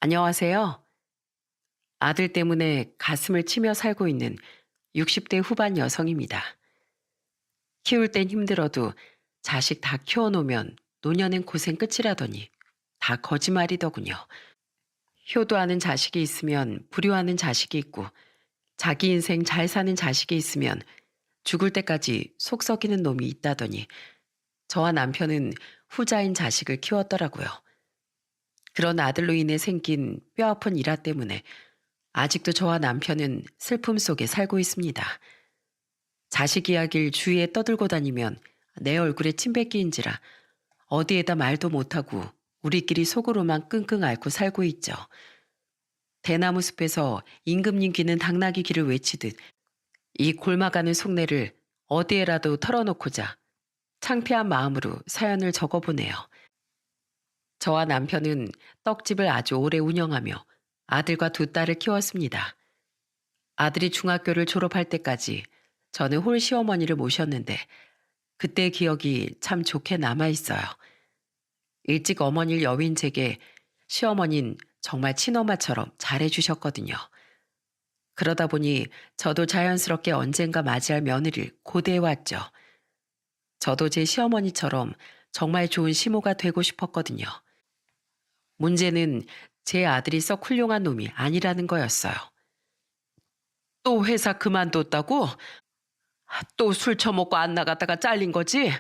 안녕하세요. 아들 때문에 가슴을 치며 살고 있는 60대 후반 여성입니다. 키울 땐 힘들어도 자식 다 키워놓으면 노년엔 고생 끝이라더니 다 거짓말이더군요. 효도하는 자식이 있으면 불효하는 자식이 있고 자기 인생 잘 사는 자식이 있으면 죽을 때까지 속 썩이는 놈이 있다더니 저와 남편은 후자인 자식을 키웠더라고요. 그런 아들로 인해 생긴 뼈아픈 일화 때문에 아직도 저와 남편은 슬픔 속에 살고 있습니다. 자식 이야기를 주위에 떠들고 다니면 내 얼굴에 침 뱉기인지라 어디에다 말도 못하고 우리끼리 속으로만 끙끙 앓고 살고 있죠. 대나무 숲에서 임금님 귀는 당나귀 귀를 외치듯 이 골마가는 속내를 어디에라도 털어놓고자 창피한 마음으로 사연을 적어보네요. 저와 남편은 떡집을 아주 오래 운영하며 아들과 두 딸을 키웠습니다. 아들이 중학교를 졸업할 때까지 저는 홀 시어머니를 모셨는데 그때의 기억이 참 좋게 남아있어요. 일찍 어머니를 여윈 제게 시어머니는 정말 친엄마처럼 잘해주셨거든요. 그러다 보니 저도 자연스럽게 언젠가 맞이할 며느리를 고대해왔죠. 저도 제 시어머니처럼 정말 좋은 시모가 되고 싶었거든요. 문제는 제 아들이 썩 훌륭한 놈이 아니라는 거였어요. 또 회사 그만뒀다고? 또 술 처먹고 안 나갔다가 잘린 거지?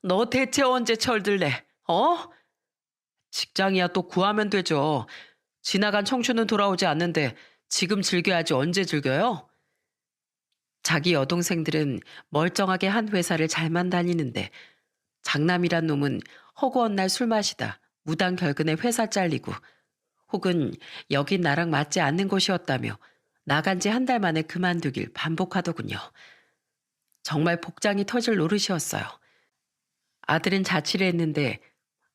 너 대체 언제 철들래? 어? 직장이야 또 구하면 되죠. 지나간 청춘은 돌아오지 않는데 지금 즐겨야지 언제 즐겨요? 자기 여동생들은 멀쩡하게 한 회사를 잘만 다니는데 장남이란 놈은 허구한 날 술 마시다 무단 결근에 회사 잘리고 혹은 여긴 나랑 맞지 않는 곳이었다며 나간 지 한 달 만에 그만두길 반복하더군요. 정말 복장이 터질 노릇이었어요. 아들은 자취를 했는데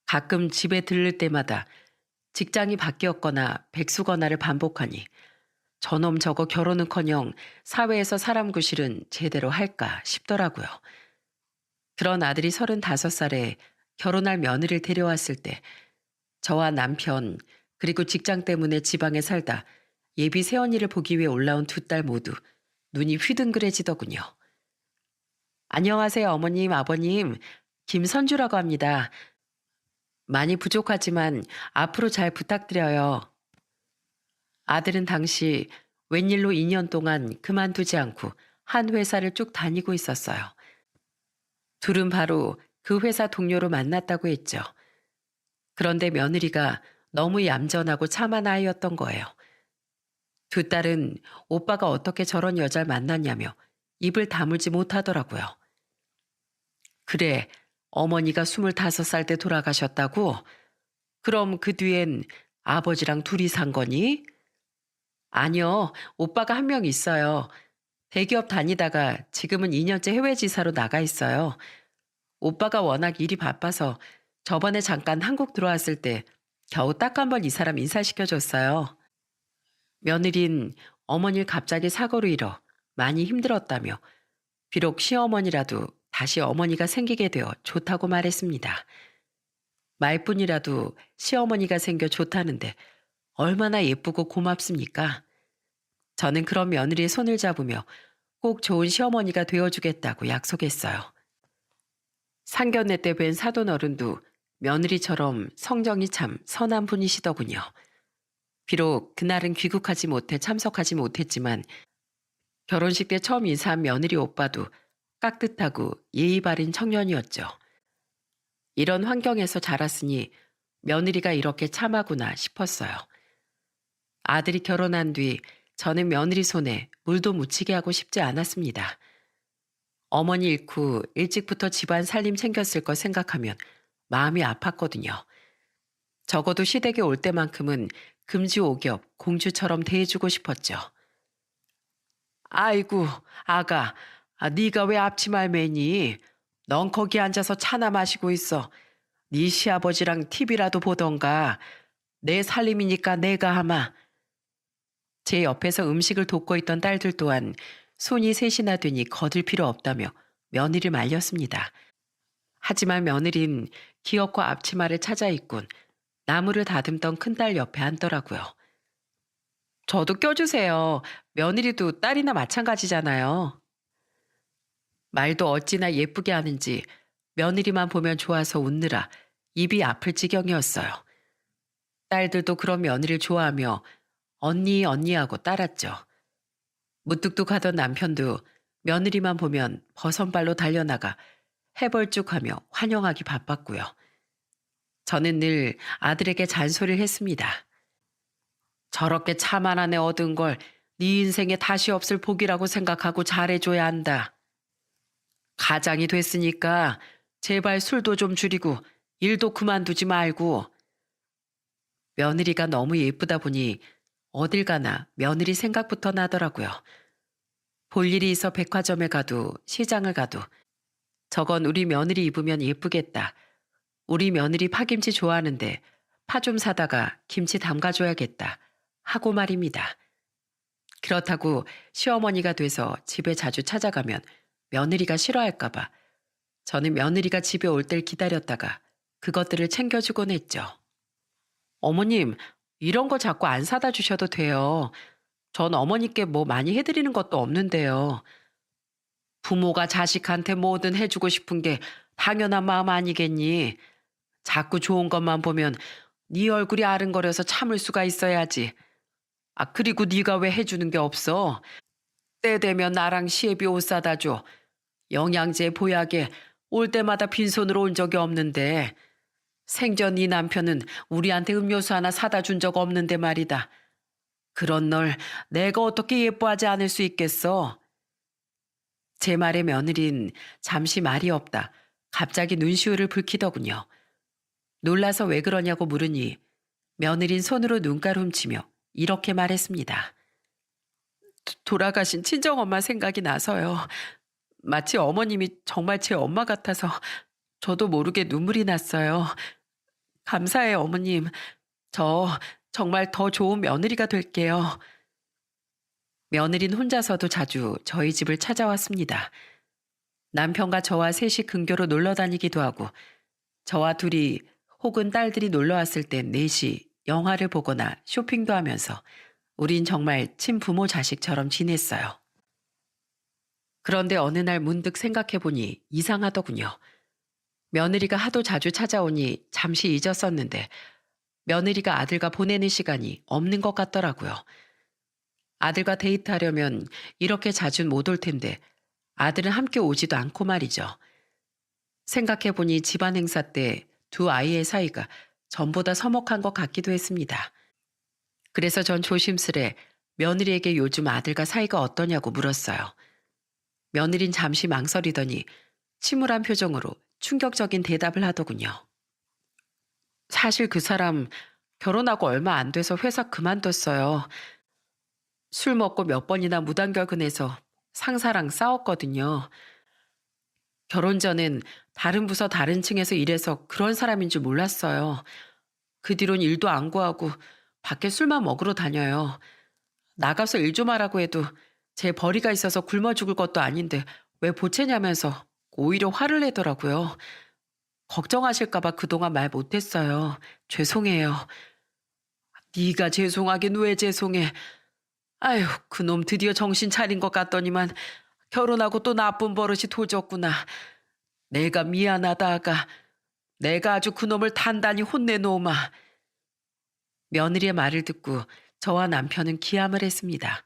가끔 집에 들를 때마다 직장이 바뀌었거나 백수거나를 반복하니 저놈 저거 결혼은커녕 사회에서 사람 구실은 제대로 할까 싶더라고요. 그런 아들이 35살에 결혼할 며느리를 데려왔을 때 저와 남편 그리고 직장 때문에 지방에 살다 예비 새언니를 보기 위해 올라온 두 딸 모두 눈이 휘둥그레지더군요. 안녕하세요 어머님 아버님 김선주라고 합니다. 많이 부족하지만 앞으로 잘 부탁드려요. 아들은 당시 웬일로 2년 동안 그만두지 않고 한 회사를 쭉 다니고 있었어요. 둘은 바로 그 회사 동료로 만났다고 했죠. 그런데 며느리가 너무 얌전하고 참한 아이였던 거예요. 두 딸은 오빠가 어떻게 저런 여자를 만났냐며 입을 다물지 못하더라고요. 그래, 어머니가 25살 때 돌아가셨다고? 그럼 그 뒤엔 아버지랑 둘이 산 거니? 아니요, 오빠가 한 명 있어요. 대기업 다니다가 지금은 2년째 해외 지사로 나가 있어요. 오빠가 워낙 일이 바빠서 저번에 잠깐 한국 들어왔을 때 겨우 딱 한 번 이 사람 인사시켜줬어요. 며느린 어머니를 갑자기 사고로 잃어 많이 힘들었다며 비록 시어머니라도 다시 어머니가 생기게 되어 좋다고 말했습니다. 말뿐이라도 시어머니가 생겨 좋다는데 얼마나 예쁘고 고맙습니까? 저는 그런 며느리의 손을 잡으며 꼭 좋은 시어머니가 되어주겠다고 약속했어요. 상견례 때 뵌 사돈 어른도 며느리처럼 성정이 참 선한 분이시더군요. 비록 그날은 귀국하지 못해 참석하지 못했지만 결혼식 때 처음 인사한 며느리 오빠도 깍듯하고 예의 바른 청년이었죠. 이런 환경에서 자랐으니 며느리가 이렇게 참하구나 싶었어요. 아들이 결혼한 뒤 저는 며느리 손에 물도 묻히게 하고 싶지 않았습니다. 어머니 잃고 일찍부터 집안 살림 챙겼을 거 생각하면 마음이 아팠거든요. 적어도 시댁에 올 때만큼은 금지오겹 공주처럼 대해주고 싶었죠. 아이고 아가, 네가 왜 앞치마를 매니? 넌 거기 앉아서 차나 마시고 있어. 네 시아버지랑 TV라도 보던가. 내 살림이니까 내가 하마. 제 옆에서 음식을 돕고 있던 딸들 또한 손이 셋이나 되니 거들 필요 없다며 며느리를 말렸습니다. 하지만 며느린 기어코 앞치마를 찾아 입곤 나무를 다듬던 큰딸 옆에 앉더라고요. 저도 껴주세요. 며느리도 딸이나 마찬가지잖아요. 말도 어찌나 예쁘게 하는지 며느리만 보면 좋아서 웃느라 입이 아플 지경이었어요. 딸들도 그런 며느리를 좋아하며 언니 언니하고 따랐죠. 무뚝뚝하던 남편도 며느리만 보면 버선발로 달려나가 해벌쭉하며 환영하기 바빴고요. 저는 늘 아들에게 잔소리를 했습니다. 저렇게 차만 안에 얻은 걸 네 인생에 다시 없을 복이라고 생각하고 잘해줘야 한다. 가장이 됐으니까 제발 술도 좀 줄이고 일도 그만두지 말고. 며느리가 너무 예쁘다 보니 어딜 가나 며느리 생각부터 나더라고요. 볼 일이 있어 백화점에 가도 시장을 가도 저건 우리 며느리 입으면 예쁘겠다. 우리 며느리 파김치 좋아하는데 파 좀 사다가 김치 담가줘야겠다. 하고 말입니다. 그렇다고 시어머니가 돼서 집에 자주 찾아가면 며느리가 싫어할까봐 저는 며느리가 집에 올 때를 기다렸다가 그것들을 챙겨주곤 했죠. 어머님, 이런 거 자꾸 안 사다 주셔도 돼요. 전 어머니께 뭐 많이 해드리는 것도 없는데요. 부모가 자식한테 뭐든 해주고 싶은 게 당연한 마음 아니겠니? 자꾸 좋은 것만 보면 네 얼굴이 아른거려서 참을 수가 있어야지. 아, 그리고 네가 왜 해주는 게 없어? 때 되면 나랑 시애비 옷 사다 줘. 영양제 보약에 올 때마다 빈손으로 온 적이 없는데 생전 네 남편은 우리한테 음료수 하나 사다 준 적 없는데 말이다. 그런 널 내가 어떻게 예뻐하지 않을 수 있겠어? 제 말에 며느린 잠시 말이 없다 갑자기 눈시울을 붉히더군요. 놀라서 왜 그러냐고 물으니 며느린 손으로 눈가를 훔치며 이렇게 말했습니다. 돌아가신 친정엄마 생각이 나서요. 마치 어머님이 정말 제 엄마 같아서 저도 모르게 눈물이 났어요. 감사해요, 어머님. 저 정말 더 좋은 며느리가 될게요. 며느린 혼자서도 자주 저희 집을 찾아왔습니다. 남편과 저와 셋이 근교로 놀러 다니기도 하고 저와 둘이 혹은 딸들이 놀러 왔을 땐 넷이 영화를 보거나 쇼핑도 하면서 우린 정말 친부모 자식처럼 지냈어요. 그런데 어느 날 문득 생각해보니 이상하더군요. 며느리가 하도 자주 찾아오니 잠시 잊었었는데 며느리가 아들과 보내는 시간이 없는 것 같더라고요. 아들과 데이트하려면 이렇게 자주는 못 올 텐데 아들은 함께 오지도 않고 말이죠. 생각해보니 집안 행사 때 두 아이의 사이가 전보다 서먹한 것 같기도 했습니다. 그래서 전 조심스레 며느리에게 요즘 아들과 사이가 어떠냐고 물었어요. 며느린 잠시 망설이더니 침울한 표정으로 충격적인 대답을 하더군요. 사실 그 사람 결혼하고 얼마 안 돼서 회사 그만뒀어요. 술 먹고 몇 번이나 무단결근해서 상사랑 싸웠거든요. 결혼 전엔 다른 부서 다른 층에서 일해서 그런 사람인 줄 몰랐어요. 그 뒤론 일도 안 구하고 밖에 술만 먹으러 다녀요. 나가서 일 좀 하라고 해도 제 벌이가 있어서 굶어 죽을 것도 아닌데 왜 보채냐면서 오히려 화를 내더라고요. 걱정하실까 봐 그동안 말 못했어요. 죄송해요. 네가 죄송하긴 왜 죄송해. 아휴, 그놈 드디어 정신 차린 것 같더니만 결혼하고 또 나쁜 버릇이 도졌구나. 내가 미안하다 아가. 내가 아주 그놈을 단단히 혼내놓으마. 며느리의 말을 듣고 저와 남편은 기함을 했습니다.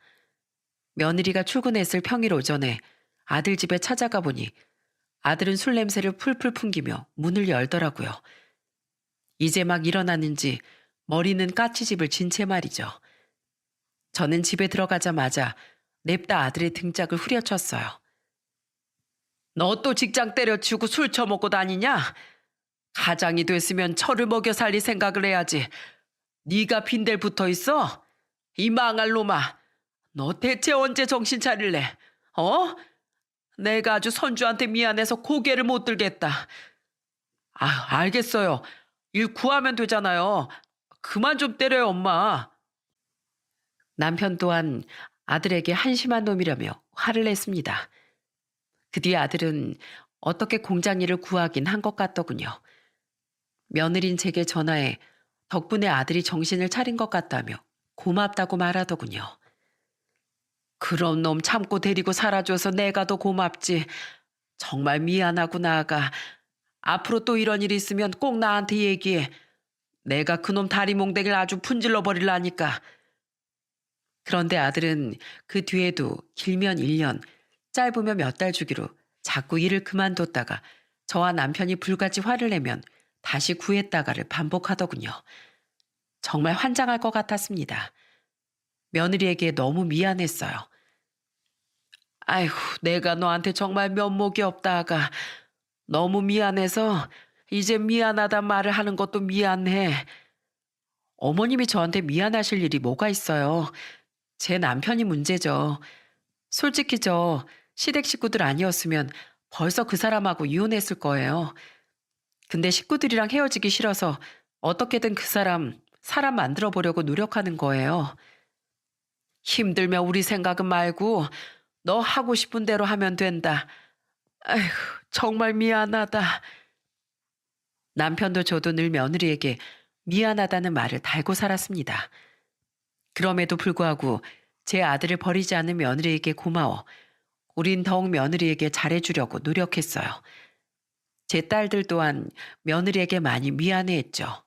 며느리가 출근했을 평일 오전에 아들 집에 찾아가 보니 아들은 술 냄새를 풀풀 풍기며 문을 열더라고요. 이제 막 일어났는지 머리는 까치집을 진 채 말이죠. 저는 집에 들어가자마자 냅다 아들의 등짝을 후려쳤어요. 너 또 직장 때려치우고 술 처먹고 다니냐? 가장이 됐으면 철을 먹여 살릴 생각을 해야지. 네가 빈댈 붙어 있어? 이 망할 놈아. 너 대체 언제 정신 차릴래? 어? 내가 아주 선주한테 미안해서 고개를 못 들겠다. 아, 알겠어요. 일 구하면 되잖아요. 그만 좀 때려요, 엄마. 남편 또한 아들에게 한심한 놈이라며 화를 냈습니다. 그 뒤에 아들은 어떻게 공장 일을 구하긴 한 것 같더군요. 며느린 제게 전화해 덕분에 아들이 정신을 차린 것 같다며 고맙다고 말하더군요. 그런 놈 참고 데리고 살아줘서 내가 더 고맙지. 정말 미안하구나, 아가. 앞으로 또 이런 일 있으면 꼭 나한테 얘기해. 내가 그놈 다리 몽댕이를 아주 분질러 버릴라니까. 그런데 아들은 그 뒤에도 길면 1년, 짧으면 몇 달 주기로 자꾸 일을 그만뒀다가 저와 남편이 불같이 화를 내면 다시 구했다가를 반복하더군요. 정말 환장할 것 같았습니다. 며느리에게 너무 미안했어요. 아이고, 내가 너한테 정말 면목이 없다, 아가. 너무 미안해서 이제 미안하단 말을 하는 것도 미안해. 어머님이 저한테 미안하실 일이 뭐가 있어요. 제 남편이 문제죠. 솔직히 저 시댁 식구들 아니었으면 벌써 그 사람하고 이혼했을 거예요. 근데 식구들이랑 헤어지기 싫어서 어떻게든 그 사람 만들어 보려고 노력하는 거예요. 힘들면 우리 생각은 말고 너 하고 싶은 대로 하면 된다. 아이고, 정말 미안하다. 남편도 저도 늘 며느리에게 미안하다는 말을 달고 살았습니다. 그럼에도 불구하고 제 아들을 버리지 않은 며느리에게 고마워 우린 더욱 며느리에게 잘해주려고 노력했어요. 제 딸들 또한 며느리에게 많이 미안해했죠.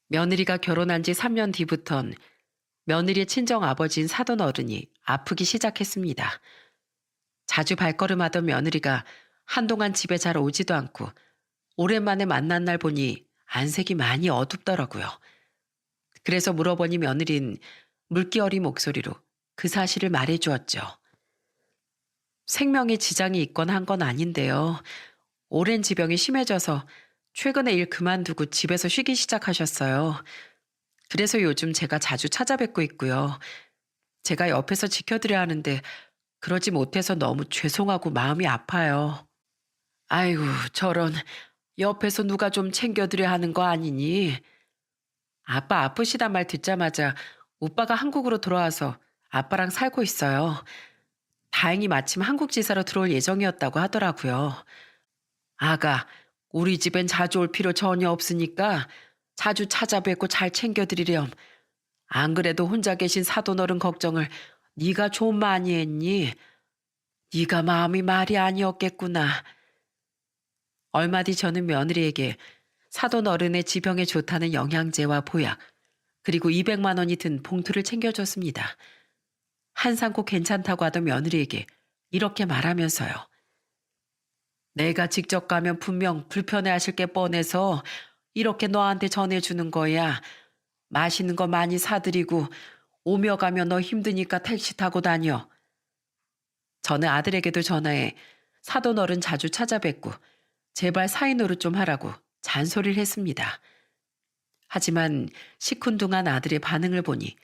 며느리가 결혼한 지 3년 뒤부턴 며느리의 친정 아버지인 사돈 어른이 아프기 시작했습니다. 자주 발걸음하던 며느리가 한동안 집에 잘 오지도 않고 오랜만에 만난 날 보니 안색이 많이 어둡더라고요. 그래서 물어보니 며느린 물기 어린 목소리로 그 사실을 말해주었죠. 생명에 지장이 있거나 한 건 아닌데요. 오랜 지병이 심해져서 최근에 일 그만두고 집에서 쉬기 시작하셨어요. 그래서 요즘 제가 자주 찾아뵙고 있고요. 제가 옆에서 지켜드려야 하는데 그러지 못해서 너무 죄송하고 마음이 아파요. 아이고, 저런. 옆에서 누가 좀 챙겨드려야 하는 거 아니니? 아빠 아프시단 말 듣자마자 오빠가 한국으로 돌아와서 아빠랑 살고 있어요. 다행히 마침 한국 지사로 들어올 예정이었다고 하더라고요. 아가, 우리 집엔 자주 올 필요 전혀 없으니까 자주 찾아뵙고 잘 챙겨드리렴. 안 그래도 혼자 계신 사돈 어른 걱정을 네가 좀 많이 했니? 네가 마음이 말이 아니었겠구나. 얼마 뒤 저는 며느리에게 사돈 어른의 지병에 좋다는 영양제와 보약, 그리고 200만 원이 든 봉투를 챙겨줬습니다. 한상 꼭 괜찮다고 하던 며느리에게 이렇게 말하면서요. 내가 직접 가면 분명 불편해하실 게 뻔해서 이렇게 너한테 전해주는 거야. 맛있는 거 많이 사드리고 오며 가며 너 힘드니까 택시 타고 다녀. 저는 아들에게도 전화해 사돈 어른 자주 찾아뵙고 제발 사이 노릇 좀 하라고 잔소리를 했습니다. 하지만 시큰둥한 아들의 반응을 보니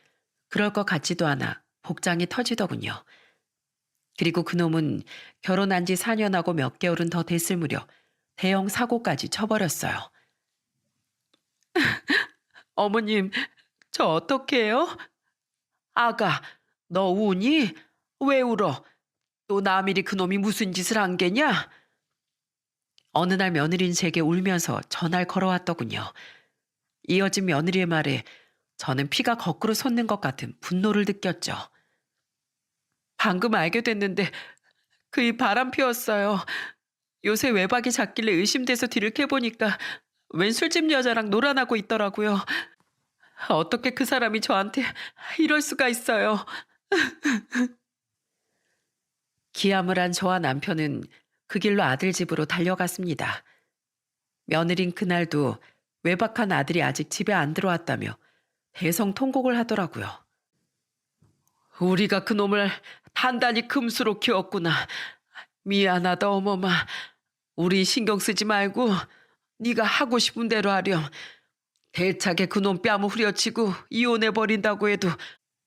그럴 것 같지도 않아 복장이 터지더군요. 그리고 그놈은 결혼한 지 4년하고 몇 개월은 더 됐을 무렵 대형 사고까지 쳐버렸어요. 어머님, 저 어떡해요? 아가, 너 우니? 왜 울어? 또 남일이 그놈이 무슨 짓을 한 게냐? 어느 날 며느리는 제게 울면서 전화를 걸어왔더군요. 이어진 며느리의 말에 저는 피가 거꾸로 솟는 것 같은 분노를 느꼈죠. 방금 알게 됐는데 그이 바람 피웠어요. 요새 외박이 잦길래 의심돼서 뒤를 캐보니까 웬 술집 여자랑 놀아나고 있더라고요. 어떻게 그 사람이 저한테 이럴 수가 있어요. 기함을 한 저와 남편은 그 길로 아들 집으로 달려갔습니다. 며느린 그날도 외박한 아들이 아직 집에 안 들어왔다며 대성통곡을 하더라고요. 우리가 그놈을 단단히 금수로 키웠구나. 미안하다 어머마. 우리 신경 쓰지 말고 네가 하고 싶은 대로 하렴. 대차게 그놈 뺨을 후려치고 이혼해버린다고 해도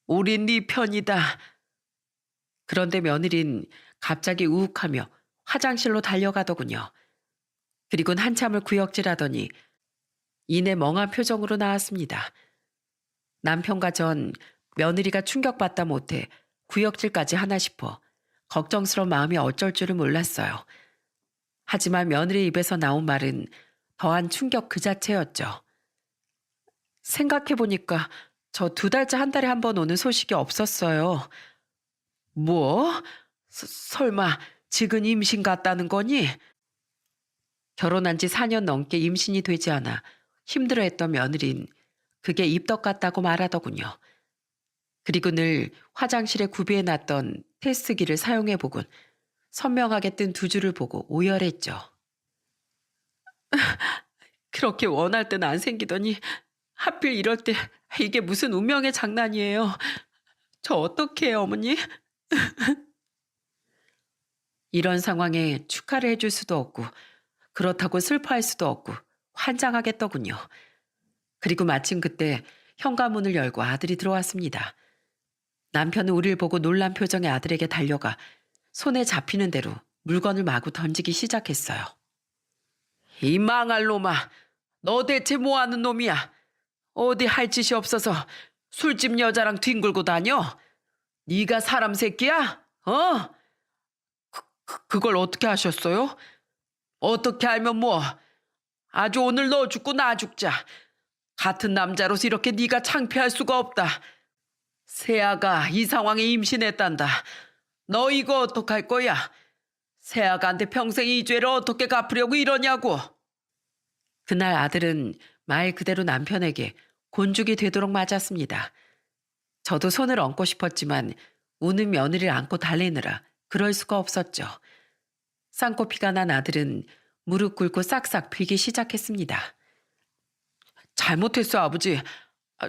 우린 네 편이다. 그런데 며느린 갑자기 우욱하며 화장실로 달려가더군요. 그리고는 한참을 구역질하더니 이내 멍한 표정으로 나왔습니다. 남편과 전 며느리가 충격받다 못해 구역질까지 하나 싶어 걱정스러운 마음이 어쩔 줄을 몰랐어요. 하지만 며느리 입에서 나온 말은 더한 충격 그 자체였죠. 생각해보니까 저 2달째 한 달에 한 번 오는 소식이 없었어요. 뭐? 설마 지금 임신 같다는 거니? 결혼한 지 4년 넘게 임신이 되지 않아 힘들어했던 며느린 그게 입덧 같다고 말하더군요. 그리고 늘 화장실에 구비해놨던 테스트기를 사용해보곤 선명하게 뜬 2줄을 보고 오열했죠. 그렇게 원할 때는 안 생기더니 하필 이럴 때 이게 무슨 운명의 장난이에요. 저 어떡해요, 어머니? 이런 상황에 축하를 해줄 수도 없고 그렇다고 슬퍼할 수도 없고 환장하겠더군요. 그리고 마침 그때 현관문을 열고 아들이 들어왔습니다. 남편은 우리를 보고 놀란 표정의 아들에게 달려가 손에 잡히는 대로 물건을 마구 던지기 시작했어요. 이 망할 놈아, 너 대체 뭐하는 놈이야? 어디 할 짓이 없어서 술집 여자랑 뒹굴고 다녀? 네가 사람 새끼야? 어? 그걸 어떻게 하셨어요? 어떻게 알면 뭐? 아주 오늘 너 죽고 나 죽자. 같은 남자로서 이렇게 네가 창피할 수가 없다. 세아가 이 상황에 임신했단다. 너 이거 어떡할 거야? 세아가한테 평생 이 죄를 어떻게 갚으려고 이러냐고. 그날 아들은 말 그대로 남편에게 곤죽이 되도록 맞았습니다. 저도 손을 얹고 싶었지만 우는 며느리를 안고 달래느라 그럴 수가 없었죠. 쌍코피가 난 아들은 무릎 꿇고 싹싹 빌기 시작했습니다. 잘못했어, 아버지.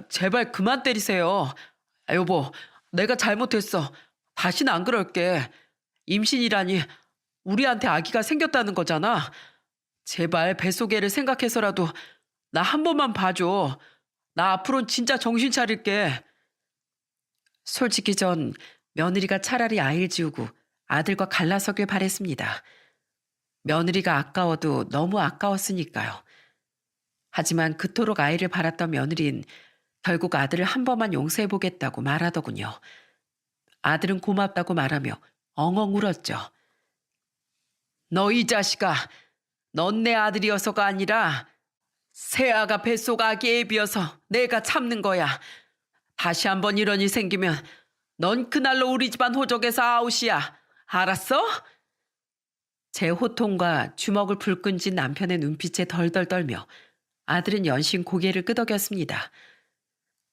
제발 그만 때리세요. 여보, 내가 잘못했어. 다시는 안 그럴게. 임신이라니 우리한테 아기가 생겼다는 거잖아. 제발 뱃속애를 생각해서라도 나 한 번만 봐줘. 나 앞으로는 진짜 정신 차릴게. 솔직히 전 며느리가 차라리 아이를 지우고 아들과 갈라서길 바랬습니다. 며느리가 아까워도 너무 아까웠으니까요. 하지만 그토록 아이를 바랐던 며느리는 결국 아들을 한 번만 용서해보겠다고 말하더군요. 아들은 고맙다고 말하며 엉엉 울었죠. 너 이 자식아, 넌 내 아들이어서가 아니라 세아가 뱃속 아기 애비여서 내가 참는 거야. 다시 한번 이런 일 생기면 넌 그날로 우리 집안 호적에서 아웃이야. 알았어? 제 호통과 주먹을 불끈 쥔 남편의 눈빛에 덜덜 떨며 아들은 연신 고개를 끄덕였습니다.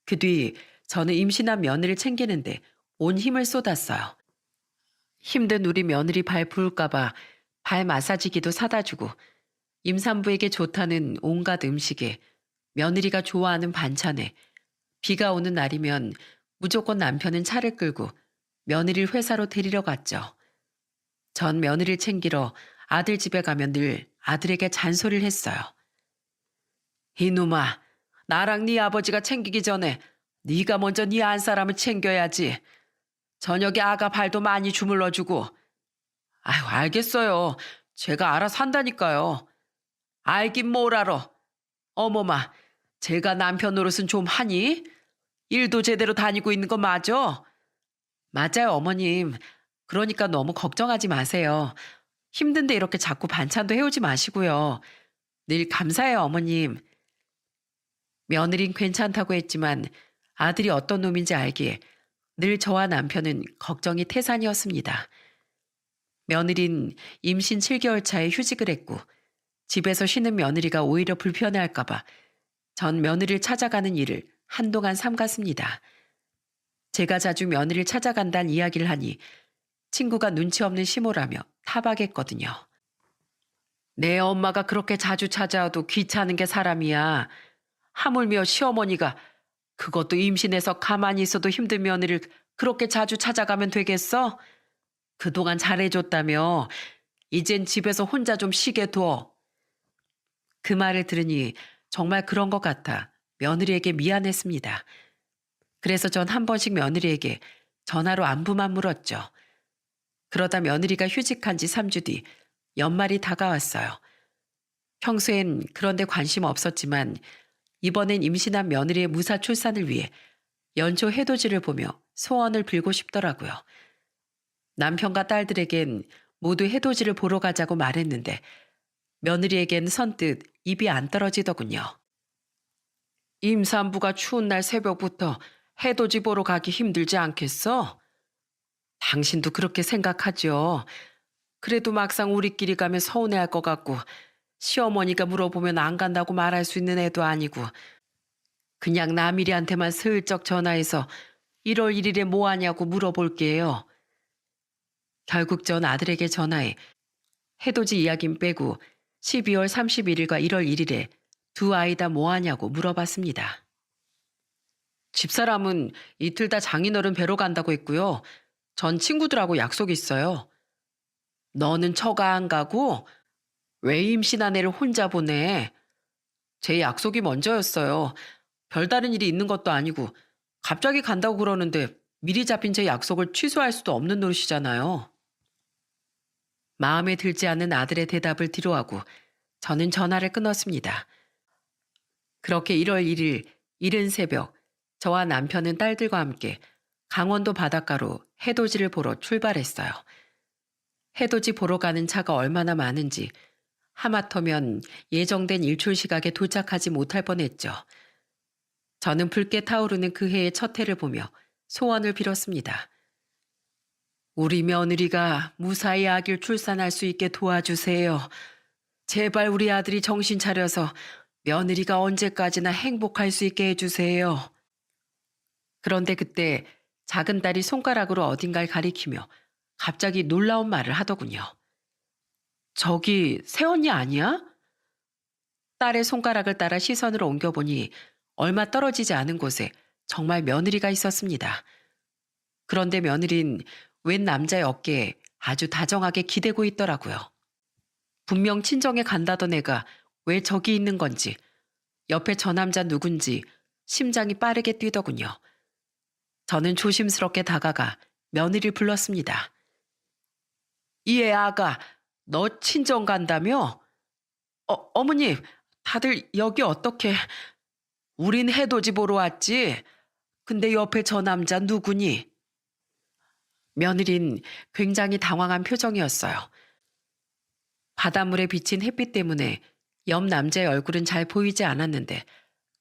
그 뒤 저는 임신한 며느리를 챙기는데 온 힘을 쏟았어요. 힘든 우리 며느리 발 부을까봐 발 마사지기도 사다 주고 임산부에게 좋다는 온갖 음식에 며느리가 좋아하는 반찬에 비가 오는 날이면 무조건 남편은 차를 끌고 며느리를 회사로 데리러 갔죠. 전 며느리를 챙기러 아들 집에 가면 늘 아들에게 잔소리를 했어요. 이놈아, 나랑 네 아버지가 챙기기 전에 네가 먼저 네 안 사람을 챙겨야지. 저녁에 아가 발도 많이 주물러주고. 아유, 알겠어요. 제가 알아서 한다니까요. 알긴 뭘 알아. 어머마, 제가 남편 노릇은 좀 하니? 일도 제대로 다니고 있는 거 맞아? 맞아요, 어머님. 그러니까 너무 걱정하지 마세요. 힘든데 이렇게 자꾸 반찬도 해오지 마시고요. 늘 감사해요, 어머님. 며느린 괜찮다고 했지만 아들이 어떤 놈인지 알기에 늘 저와 남편은 걱정이 태산이었습니다. 며느린 임신 7개월 차에 휴직을 했고 집에서 쉬는 며느리가 오히려 불편해할까봐 전 며느리를 찾아가는 일을 한동안 삼갔습니다. 제가 자주 며느리를 찾아간다는 이야기를 하니 친구가 눈치 없는 시모라며 타박했거든요. 내 엄마가 그렇게 자주 찾아와도 귀찮은 게 사람이야. 하물며 시어머니가 그것도 임신해서 가만히 있어도 힘든 며느리를 그렇게 자주 찾아가면 되겠어? 그동안 잘해줬다며 이젠 집에서 혼자 좀 쉬게 둬. 그 말을 들으니 정말 그런 것 같아 며느리에게 미안했습니다. 그래서 전 한 번씩 며느리에게 전화로 안부만 물었죠. 그러다 며느리가 휴직한 지 3주 뒤 연말이 다가왔어요. 평소엔 그런 데 관심 없었지만 이번엔 임신한 며느리의 무사 출산을 위해 연초 해돋이를 보며 소원을 빌고 싶더라고요. 남편과 딸들에겐 모두 해돋이를 보러 가자고 말했는데 며느리에겐 선뜻 입이 안 떨어지더군요. 임산부가 추운 날 새벽부터 해돋이 보러 가기 힘들지 않겠어? 당신도 그렇게 생각하죠. 그래도 막상 우리끼리 가면 서운해할 것 같고 시어머니가 물어보면 안 간다고 말할 수 있는 애도 아니고 그냥 남일이한테만 슬쩍 전화해서 1월 1일에 뭐 하냐고 물어볼게요. 결국 전 아들에게 전화해 해돋이 이야긴 빼고 12월 31일과 1월 1일에 두 아이 다 뭐 하냐고 물어봤습니다. 집사람은 이틀 다 장인어른 뵈러 간다고 했고요. 전 친구들하고 약속 있어요. 너는 처가 안 가고 왜 임신한 애를 혼자 보내? 제 약속이 먼저였어요. 별다른 일이 있는 것도 아니고 갑자기 간다고 그러는데 미리 잡힌 제 약속을 취소할 수도 없는 노릇이잖아요. 마음에 들지 않는 아들의 대답을 뒤로하고 저는 전화를 끊었습니다. 그렇게 1월 1일 이른 새벽 저와 남편은 딸들과 함께 강원도 바닷가로 해돋이를 보러 출발했어요. 해돋이 보러 가는 차가 얼마나 많은지 하마터면 예정된 일출 시각에 도착하지 못할 뻔했죠. 저는 붉게 타오르는 그 해의 첫 해를 보며 소원을 빌었습니다. 우리 며느리가 무사히 아기를 출산할 수 있게 도와주세요. 제발 우리 아들이 정신 차려서 며느리가 언제까지나 행복할 수 있게 해주세요. 그런데 그때 작은 딸이 손가락으로 어딘가를 가리키며 갑자기 놀라운 말을 하더군요. 저기 새언니 아니야? 딸의 손가락을 따라 시선을 옮겨보니 얼마 떨어지지 않은 곳에 정말 며느리가 있었습니다. 그런데 며느린 웬 남자의 어깨에 아주 다정하게 기대고 있더라고요. 분명 친정에 간다던 애가 왜 저기 있는 건지, 옆에 저 남자 누군지 심장이 빠르게 뛰더군요. 저는 조심스럽게 다가가 며느리를 불렀습니다. 이애 아가, 너 친정 간다며? 어머님, 다들 여기 어떻게? 우린 해돋이 보러 왔지. 근데 옆에 저 남자 누구니? 며느린 굉장히 당황한 표정이었어요. 바닷물에 비친 햇빛 때문에 옆 남자의 얼굴은 잘 보이지 않았는데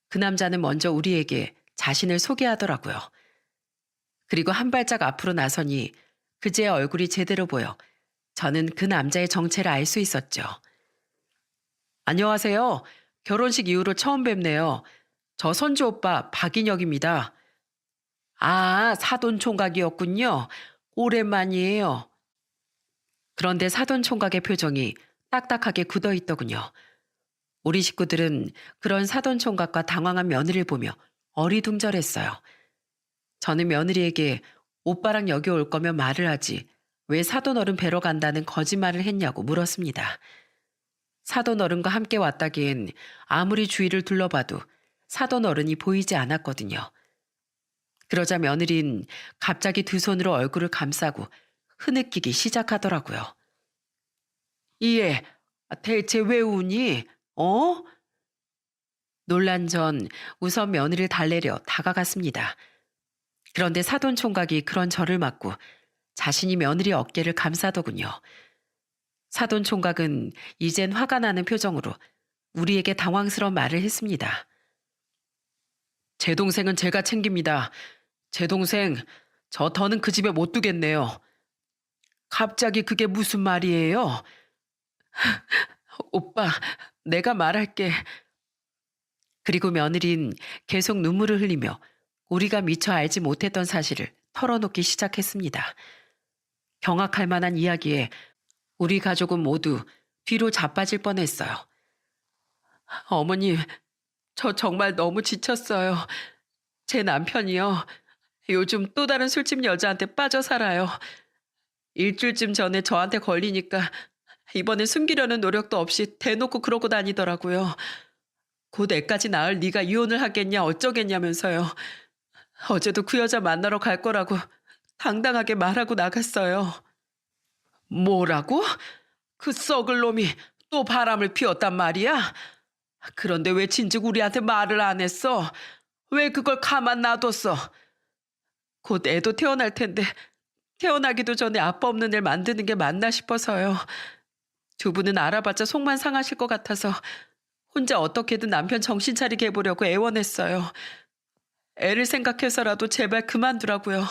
그 남자는 먼저 우리에게 자신을 소개하더라고요. 그리고 한 발짝 앞으로 나서니 그제의 얼굴이 제대로 보여 저는 그 남자의 정체를 알 수 있었죠. 안녕하세요. 결혼식 이후로 처음 뵙네요. 저 선주 오빠 박인혁입니다. 아, 사돈 총각이었군요. 오랜만이에요. 그런데 사돈 총각의 표정이 딱딱하게 굳어 있더군요. 우리 식구들은 그런 사돈 총각과 당황한 며느리를 보며 어리둥절했어요. 저는 며느리에게 오빠랑 여기 올 거면 말을 하지 왜 사돈 어른 뵈러 간다는 거짓말을 했냐고 물었습니다. 사돈 어른과 함께 왔다기엔 아무리 주위를 둘러봐도 사돈 어른이 보이지 않았거든요. 그러자 며느린 갑자기 두 손으로 얼굴을 감싸고 흐느끼기 시작하더라고요. 이애, 대체 왜 우니? 어? 놀란 전 우선 며느리를 달래려 다가갔습니다. 그런데 사돈 총각이 그런 저를 맞고 자신이 며느리 어깨를 감싸더군요. 사돈 총각은 이젠 화가 나는 표정으로 우리에게 당황스러운 말을 했습니다. 제 동생은 제가 챙깁니다. 제 동생, 저 더는 그 집에 못 두겠네요. 갑자기 그게 무슨 말이에요? 오빠, 내가 말할게. 그리고 며느린 계속 눈물을 흘리며 우리가 미처 알지 못했던 사실을 털어놓기 시작했습니다. 경악할 만한 이야기에 우리 가족은 모두 뒤로 자빠질 뻔했어요. 어머님, 저 정말 너무 지쳤어요. 제 남편이요. 요즘 또 다른 술집 여자한테 빠져 살아요. 일주일쯤 전에 저한테 걸리니까 이번엔 숨기려는 노력도 없이 대놓고 그러고 다니더라고요. 곧 애까지 낳을 네가 이혼을 하겠냐 어쩌겠냐면서요. 어제도 그 여자 만나러 갈 거라고 당당하게 말하고 나갔어요. 뭐라고? 그 썩을 놈이 또 바람을 피웠단 말이야? 그런데 왜 진즉 우리한테 말을 안 했어? 왜 그걸 가만 놔뒀어? 곧 애도 태어날 텐데 태어나기도 전에 아빠 없는 애 만드는 게 맞나 싶어서요. 두 분은 알아봤자 속만 상하실 것 같아서 혼자 어떻게든 남편 정신 차리게 해보려고 애원했어요. 애를 생각해서라도 제발 그만두라고요.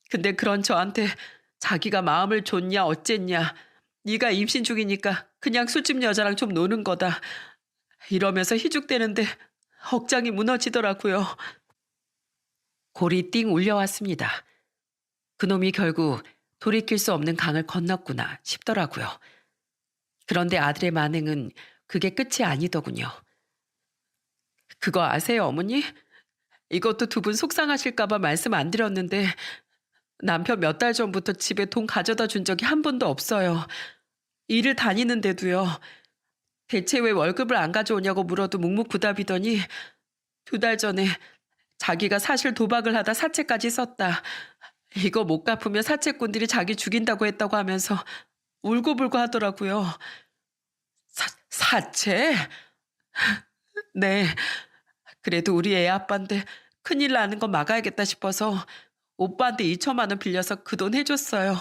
근데 그런 저한테 자기가 마음을 줬냐 어쨌냐, 네가 임신 중이니까 그냥 술집 여자랑 좀 노는 거다, 이러면서 희죽대는데 억장이 무너지더라고요. 골이 띵 울려왔습니다. 그놈이 결국 돌이킬 수 없는 강을 건넜구나 싶더라고요. 그런데 아들의 만행은 그게 끝이 아니더군요. 그거 아세요, 어머니? 이것도 두 분 속상하실까봐 말씀 안 드렸는데 남편 몇 달 전부터 집에 돈 가져다 준 적이 한 번도 없어요. 일을 다니는데도요. 대체 왜 월급을 안 가져오냐고 물어도 묵묵부답이더니 2달 전에 자기가 사실 도박을 하다 사채까지 썼다, 이거 못 갚으면 사채꾼들이 자기 죽인다고 했다고 하면서 울고불고 하더라고요. 사채? 네. 그래도 우리 애 아빠인데 큰일 나는 거 막아야겠다 싶어서 오빠한테 2천만 원 빌려서 그 돈 해줬어요.